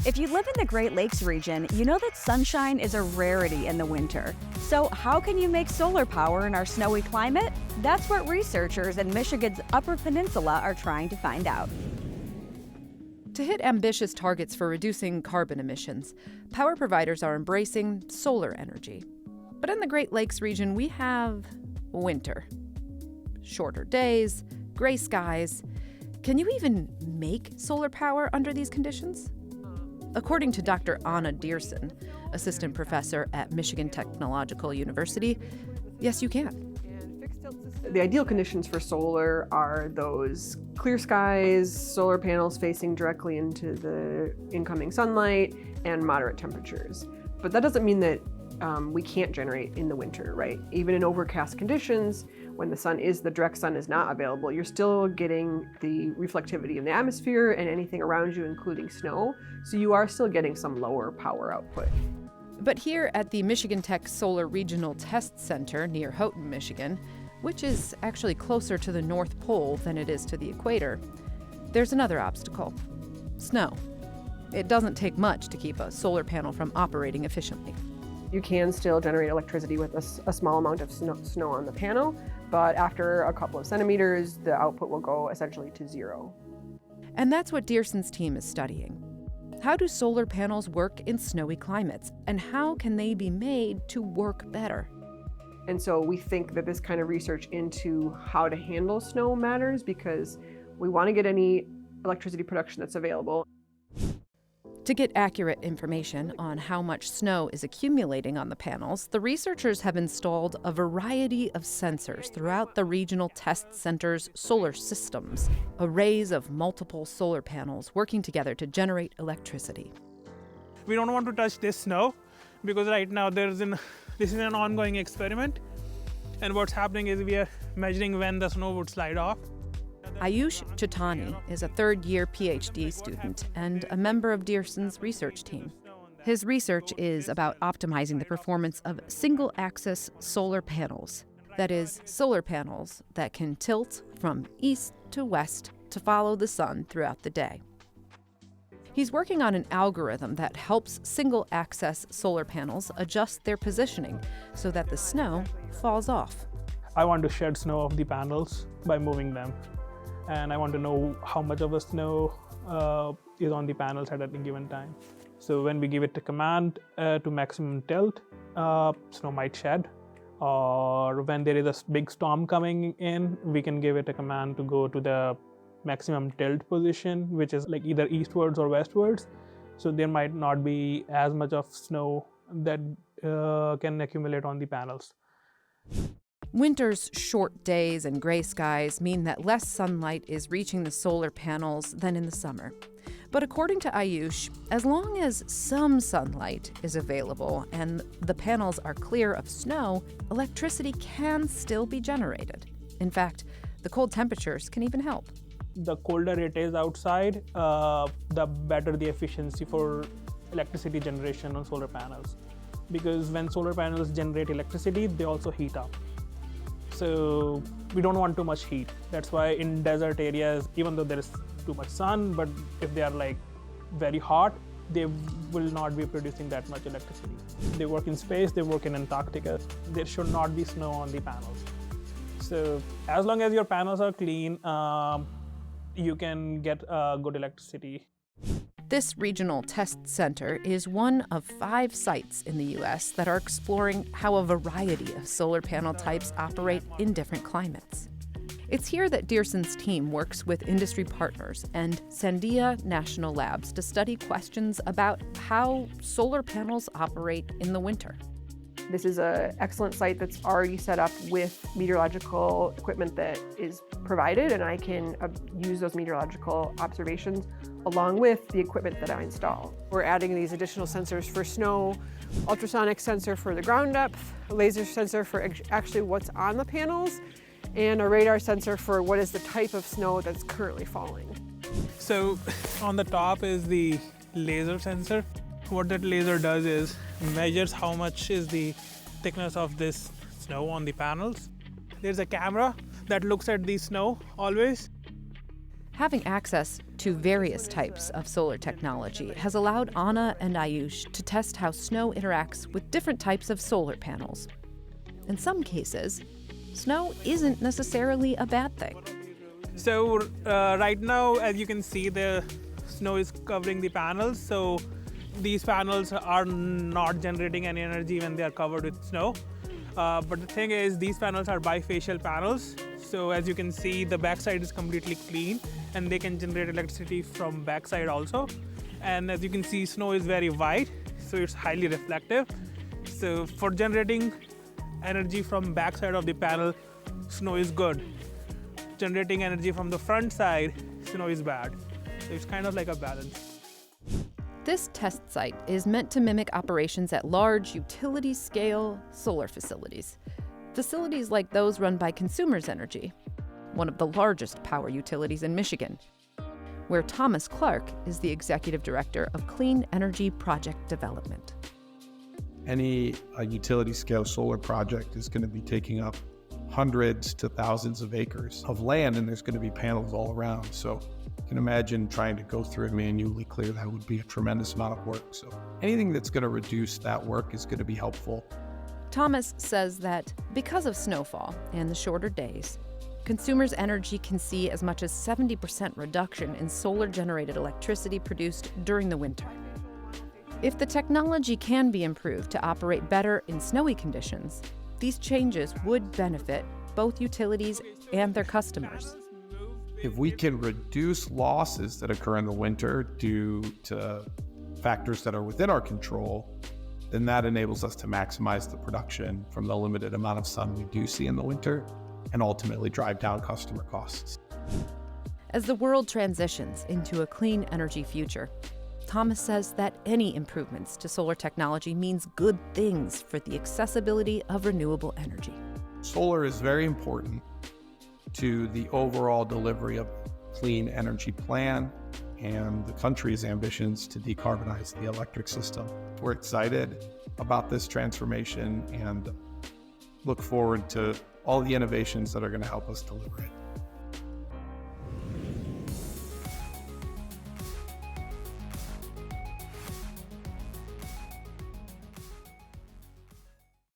If you live in the Great Lakes region, you know that sunshine is a rarity in the winter. So, how can you make solar power in our snowy climate? That's what researchers in Michigan's Upper Peninsula are trying to find out. To hit ambitious targets for reducing carbon emissions, power providers are embracing solar energy. But in the Great Lakes region, we have winter. Shorter days, gray skies. Can you even make solar power under these conditions? According to Dr. Anna Dearson, assistant professor at Michigan Technological University, yes, you can. The ideal conditions for solar are those clear skies, solar panels facing directly into the incoming sunlight, and moderate temperatures. But that doesn't mean that we can't generate in the winter, right? Even in overcast conditions, when the direct sun is not available, you're still getting the reflectivity in the atmosphere and anything around you, including snow. So you are still getting some lower power output. But here at the Michigan Tech Solar Regional Test Center near Houghton, Michigan, which is actually closer to the North Pole than it is to the equator, there's another obstacle: snow. It doesn't take much to keep a solar panel from operating efficiently. You can still generate electricity with a small amount of snow on the panel, but after a couple of centimeters, the output will go essentially to zero. And that's what Dearson's team is studying. How do solar panels work in snowy climates, and how can they be made to work better? And so we think that this kind of research into how to handle snow matters because we want to get any electricity production that's available. To get accurate information on how much snow is accumulating on the panels, the researchers have installed a variety of sensors throughout the regional test center's solar systems, arrays of multiple solar panels working together to generate electricity. We don't want to touch this snow because right now this is an ongoing experiment, and what's happening is we are measuring when the snow would slide off. Ayush Chitani is a third-year PhD student and a member of Dearson's research team. His research is about optimizing the performance of single-axis solar panels, that is, solar panels that can tilt from east to west to follow the sun throughout the day. He's working on an algorithm that helps single-axis solar panels adjust their positioning so that the snow falls off. I want to shed snow off the panels by moving them. And I want to know how much of the snow is on the panels at any given time. So when we give it a command to maximum tilt, snow might shed. Or when there is a big storm coming in, we can give it a command to go to the maximum tilt position, which is like either eastwards or westwards. So there might not be as much of snow that can accumulate on the panels. Winter's short days and gray skies mean that less sunlight is reaching the solar panels than in the summer. But according to Ayush, as long as some sunlight is available and the panels are clear of snow, electricity can still be generated. In fact, the cold temperatures can even help. The colder it is outside, the better the efficiency for electricity generation on solar panels. Because when solar panels generate electricity, they also heat up. So we don't want too much heat. That's why in desert areas, even though there is too much sun, but if they are like very hot, they will not be producing that much electricity. They work in space, they work in Antarctica. There should not be snow on the panels. So as long as your panels are clean, you can get good electricity. This regional test center is one of 5 sites in the U.S. that are exploring how a variety of solar panel types operate in different climates. It's here that Dearson's team works with industry partners and Sandia National Labs to study questions about how solar panels operate in the winter. This is an excellent site that's already set up with meteorological equipment that is provided, and I can use those meteorological observations along with the equipment that I install. We're adding these additional sensors for snow, ultrasonic sensor for the ground depth, a laser sensor for actually what's on the panels, and a radar sensor for what is the type of snow that's currently falling. So on the top is the laser sensor. What that laser does is measures how much is the thickness of this snow on the panels. There's a camera that looks at the snow always, Having access to various types of solar technology has allowed Anna and Ayush to test how snow interacts with different types of solar panels. In some cases, snow isn't necessarily a bad thing. So right now, as you can see, the snow is covering the panels. So these panels are not generating any energy when they are covered with snow. But the thing is, these panels are bifacial panels. So as you can see, the backside is completely clean and they can generate electricity from backside also. And as you can see, snow is very white, so it's highly reflective. So for generating energy from backside of the panel, snow is good. Generating energy from the front side, snow is bad. So it's kind of like a balance. This test site is meant to mimic operations at large utility-scale solar facilities. Facilities like those run by Consumers Energy, one of the largest power utilities in Michigan, where Thomas Clark is the executive director of Clean Energy Project Development. Any utility-scale solar project is going to be taking up hundreds to thousands of acres of land, and there's going to be panels all around. So you can imagine trying to go through and manually clear that would be a tremendous amount of work. So anything that's going to reduce that work is going to be helpful. Thomas says that because of snowfall and the shorter days, Consumers Energy can see as much as 70% reduction in solar-generated electricity produced during the winter. If the technology can be improved to operate better in snowy conditions, these changes would benefit both utilities and their customers. If we can reduce losses that occur in the winter due to factors that are within our control, then that enables us to maximize the production from the limited amount of sun we do see in the winter and ultimately drive down customer costs. As the world transitions into a clean energy future, Thomas says that any improvements to solar technology means good things for the accessibility of renewable energy. Solar is very important to the overall delivery of clean energy plan and the country's ambitions to decarbonize the electric system. We're excited about this transformation and look forward to all the innovations that are going to help us deliver it.